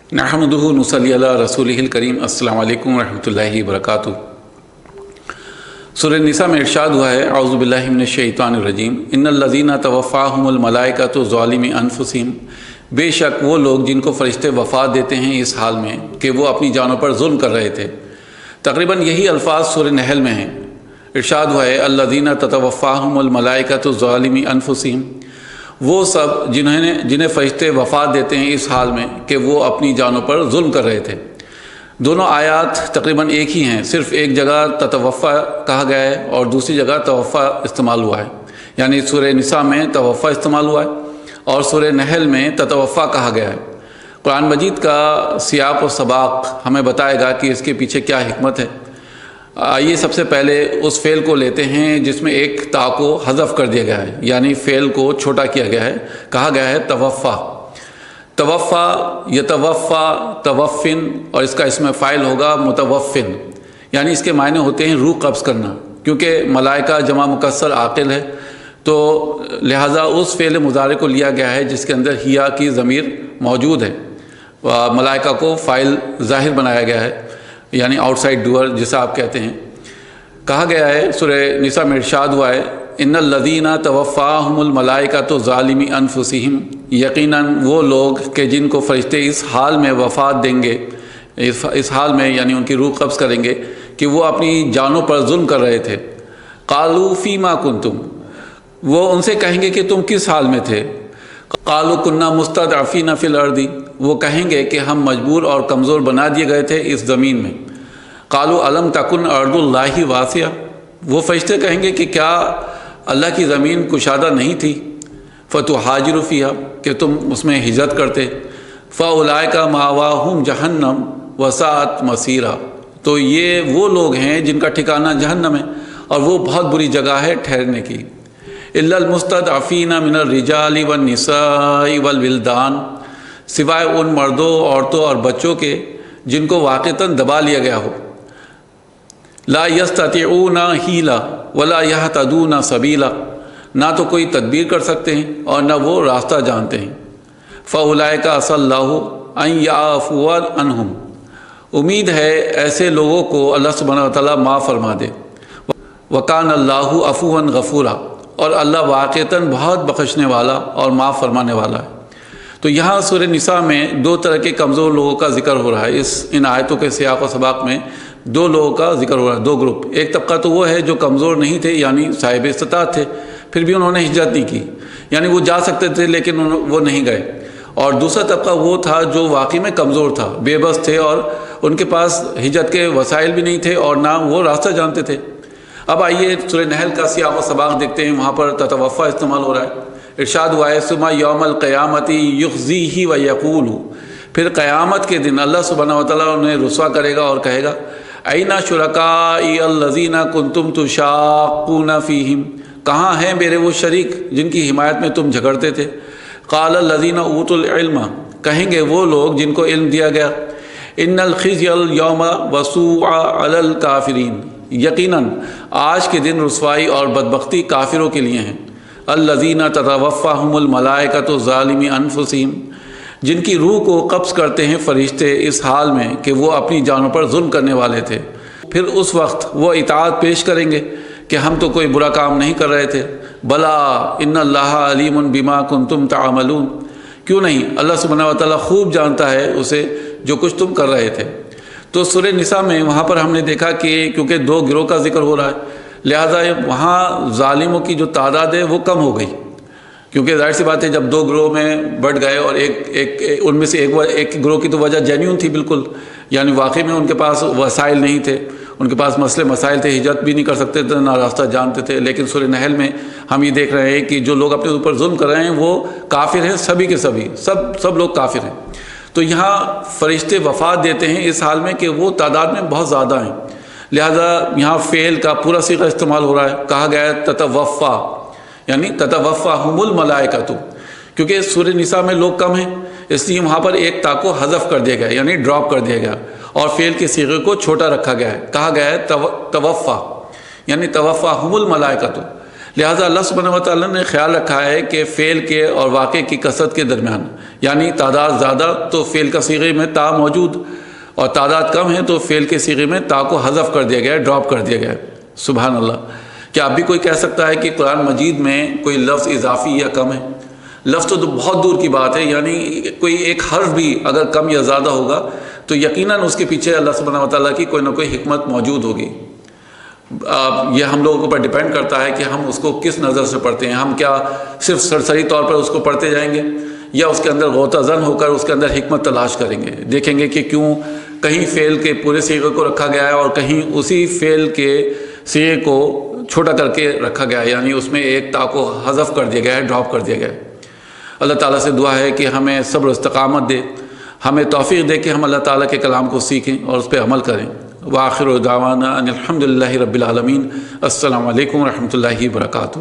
नहमदुहु नुसल्ली अला रसूलिहिल करीम। अस्सलामु अलैकुम रहमतुल्लाहि वबरकातुहू। सूरह निसा में इरशाद हुआ है, औज़ु बिल्लाहि मिनश शैतानिर रजीम, इन्नल लज़ीना तवफ़्फ़ाहुमुल मलाइकतु ज़ालिमी अनफुसिहिम, बेशक वो लोग जिनको फ़रिश्ते वफ़ात देते हैं इस हाल में कि वो अपनी जानों पर जुल्म कर रहे थे। तकरीबन यही अल्फाज सूरह नहल में हैं। इरशाद हुआ है, अल्लज़ीना ततवफ़्फ़ाहुमुल मलाइकतु ज़ालिमी अनफुसिहिम, वो सब जिन्हें फ़रिश्ते वफ़ात देते हैं इस हाल में कि वो अपनी जानों पर जुल्म कर रहे थे। दोनों आयात तकरीबन एक ही हैं, सिर्फ़ एक जगह ततवफ़्फ़ा कहा गया है और दूसरी जगह तवफ़्फ़ा इस्तेमाल हुआ है। यानी सूरह निसा में तवफ़्फ़ा इस्तेमाल हुआ है और सूरह नहल में ततवफ़्फ़ा कहा गया है। कुरान मजीद का सियाक़ व सबाक़ हमें बताएगा कि इसके पीछे क्या हिकमत है। आइए सबसे पहले उस फ़ेल को लेते हैं जिसमें एक ता को हज़फ कर दिया गया है, यानी फ़ेल को छोटा किया गया है। कहा गया है तवफ़्फ़ा, तवफ़्फ़ा, यतवफ़्फ़ा, तवफ़्फ़िन, और इसका इसमें फ़ाइल होगा मुतवफ़्फ़िन। यानी इसके मायने होते हैं रूह कब्ज़ करना, क्योंकि मलाइका जमा मुकस्सर आक़िल है, तो लिहाजा उस फ़ेल मुज़ारे को लिया गया है जिसके अंदर हिया की ज़मीर मौजूद है। मलाइका को फ़ाइल ज़ाहिर बनाया गया है, यानी आउटसाइड डूअर जिसे आप कहते हैं। कहा गया है सूरह निसा में इरशाद हुआ है, इन्नल लज़ीना तवफ़्फ़ाहुमुल मलाइकतु ज़ालिमी अनफुसिहिम, यकीनन वो लोग कि जिनको फ़रिश्ते इस हाल में वफ़ात देंगे, इस हाल में यानी उनकी रूह कब्ज़ करेंगे कि वो अपनी जानों पर जुल्म कर रहे थे। क़ालू फ़ीमा कुंतुम, वो उनसे कहेंगे कि तुम किस हाल में थे। क़ालू कुन्ना मुस्तदअफ़ीना फ़िल अर्दी, वो कहेंगे कि हम मजबूर और कमज़ोर बना दिए गए थे इस ज़मीन में। क़ालू अलम तकुन अर्दुल्लाहि वासिया, वो फ़रिश्ते कहेंगे कि क्या अल्लाह की ज़मीन कुशादा नहीं थी। फ़तुहाजिरु फ़ीहा, कि तुम उसमें हिजरत करते। फ़उलाइका मावाहुम जहन्नम वसाअत मसीरा, तो ये वो लोग हैं जिनका ठिकाना जहन्नम है और वो बहुत बुरी जगह है ठहरने की। इल्लल मुस्तदअफ़ीना मिनर रिजाली वन निसाई वल विल्दान, सिवाय उन मर्दों, औरतों और बच्चों के जिनको वाक़तन दबा लिया गया हो। ला यस्ततिऊना हीला वला यहतदूना सबीला, ना तो कोई तदबीर कर सकते हैं और ना वो रास्ता जानते हैं। फ़उलाइका असल्लाहु अन याफ़ुव अन्हुम, उम्मीद है ऐसे लोगों को अल्लाह सुब्हानहू व तआला माफ़ फरमा दे। वकान अल्लाहु अफ़ूवन गफ़ूरा, और अल्लाह वाक़तन बहुत बख्शने वाला और माफ़ फरमाने वाला है। तो यहाँ सूरह निसा में दो तरह के कमज़ोर लोगों का ज़िक्र हो रहा है। इन आयतों के सियाक़ व सबाक़ में दो लोगों का ज़िक्र हो रहा है, दो ग्रुप। एक तबका तो वो है जो कमज़ोर नहीं थे, यानी साहिब इस्तिताअत थे, फिर भी उन्होंने हिजरत नहीं की, यानी वो जा सकते थे लेकिन वो नहीं गए। और दूसरा तबका वो था जो वाकई में कमज़ोर था, बेबस थे और उनके पास हिजरत के वसाइल भी नहीं थे और ना वो रास्ता जानते थे। अब आइए सूरह नहल का सियाक़ व सबाक़ देखते हैं। वहाँ पर ततवफ़्फ़ा इस्तेमाल हो रहा है। इरशाद हुआ है, सुम्मा यौमल क़यामती युख़ज़ीही व यक़ूलु, फिर क़यामत के दिन अल्लाह सुब्हानहू व तआला उन्हें रुस्वा करेगा और कहेगा, ऐना शुरकाई अल्लज़ीना कुंतुम तुशाक़ूना फ़ीहिम, कहाँ हैं मेरे वो शरीक जिनकी हिमायत में तुम झगड़ते थे। क़ाल अल्लज़ीना ऊतुल इल्म, कहेंगे वो लोग जिनको इल्म दिया गया, इन्नल ख़िज़्यल यौमा वसूअ अलल काफ़िरीन, यकीनन आज के दिन रुसवाई और बदबख्ती काफिरों के लिए हैं। अल्लज़ीना ततवफ़्फ़ाहुमुल मलाइकतु ज़ालिमी अनफुसिहिम, जिनकी रूह को कब्ज़ करते हैं फ़रिश्ते इस हाल में कि वो अपनी जानों पर जुल्म करने वाले थे। फिर उस वक्त वो इताअत पेश करेंगे कि हम तो कोई बुरा काम नहीं कर रहे थे। बला इन्नल्लाहा अलीमुन बिमा कुंतुम तामलून, क्यों नहीं, अल्लाह सुब्हानहू व तआला खूब जानता है उसे जो कुछ तुम कर रहे थे। तो सूरह निसा में वहाँ पर हमने देखा कि क्योंकि दो गिरोह का जिक्र हो रहा है, लिहाजा वहाँ ज़ालिमों की जो तादाद है वो कम हो गई, क्योंकि ज़ाहिर सी बात है जब दो गिरोह में बढ़ गए और एक उनमें से एक गिरोह की तो वजह जेन्युइन थी बिल्कुल, यानी वाकई में उनके पास वसाइल नहीं थे, उनके पास मसले मसाइल थे, हिजरत भी नहीं कर सकते थे, ना रास्ता जानते थे। लेकिन सूरह नहल में हम ये देख रहे हैं कि जो लोग अपने ऊपर जुल्म कर रहे हैं वो काफिर हैं, सभी के सभी, सब लोग काफिर हैं। तो यहाँ फ़रिश्ते वफ़ात देते हैं इस हाल में कि वो तादाद में बहुत ज़्यादा हैं, लिहाजा यहाँ फ़ेल का पूरा सीगा इस्तेमाल हो रहा है। कहा गया है ततवफ़्फ़ा, यानी ततवफ़्फ़ाहुमुल मलाइकतु, क्योंकि सूरह निसा में लोग कम हैं इसलिए वहाँ पर एक ता को हज़फ कर दिया गया, यानी ड्रॉप कर दिया गया और फ़ेल के सीगे को छोटा रखा गया है। कहा गया है तवफ़्फ़ा, यानी तवफ़्फ़ाहुमुल मलाइकतु, لہٰذا اللہ سبحانہ و تعالیٰ نے خیال رکھا ہے کہ فعل کے اور واقع کی کثرت کے درمیان، یعنی تعداد زیادہ تو فعل کا صیغے میں تا موجود، اور تعداد کم ہے تو فعل کے صیغے میں تا کو حذف کر دیا گیا ہے، ڈراپ کر دیا گیا ہے۔ سبحان اللہ۔ کیا اب بھی کوئی کہہ سکتا ہے کہ قرآن مجید میں کوئی لفظ اضافی یا کم ہے؟ لفظ تو بہت دور کی بات ہے، یعنی کوئی ایک حرف بھی اگر کم یا زیادہ ہوگا تو یقیناً اس کے پیچھے اللہ سبحانہ و تعالیٰ کی کوئی نہ کوئی حکمت موجود ہوگی۔ یہ ہم لوگوں کے اوپر ڈیپینڈ کرتا ہے کہ ہم اس کو کس نظر سے پڑھتے ہیں۔ ہم کیا صرف سرسری طور پر اس کو پڑھتے جائیں گے، یا اس کے اندر غوطہ زن ہو کر اس کے اندر حکمت تلاش کریں گے، دیکھیں گے کہ کیوں کہیں فعل کے پورے صیغے کو رکھا گیا ہے اور کہیں اسی فعل کے صیغے کو چھوٹا کر کے رکھا گیا ہے، یعنی اس میں ایک تا کو حذف کر دیا گیا ہے، ڈراپ کر دیا گیا ہے۔ اللہ تعالیٰ سے دعا ہے کہ ہمیں صبر و استقامت دے، ہمیں توفیق دے کہ ہم اللہ تعالیٰ کے کلام کو سیکھیں اور اس پہ عمل کریں۔ وآخر دعوانا ان الحمد للہ رب العالمین۔ السلام علیکم ورحمۃ اللہ وبرکاتہ۔